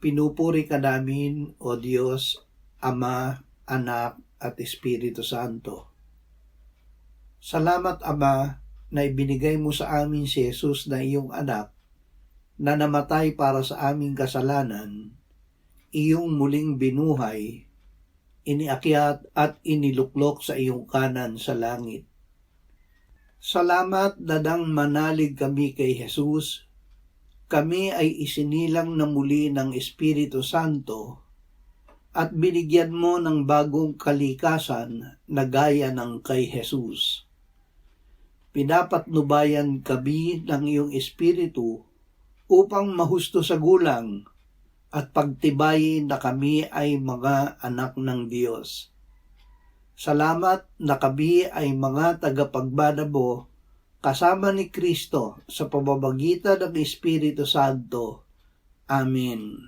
Pinupuri ka namin, O Diyos, Ama, Anak, at Espiritu Santo. Salamat, Ama, na ibinigay mo sa amin si Jesus na iyong anak, na namatay para sa aming kasalanan, iyong muling binuhay, iniakyat at iniluklok sa iyong kanan sa langit. Salamat na nang manalig kami kay Jesus, kami ay isinilang na muli ng Espiritu Santo at binigyan mo ng bagong kalikasan na gaya ng kay Jesus. Pinapatnubayan kami ng iyong Espiritu upang mahusto sa gulang at pagtibayin na kami ay mga anak ng Diyos. Salamat na kami ay mga tagapagbana mo kasama ni Kristo sa pamamagitan ng Espiritu Santo. Amen.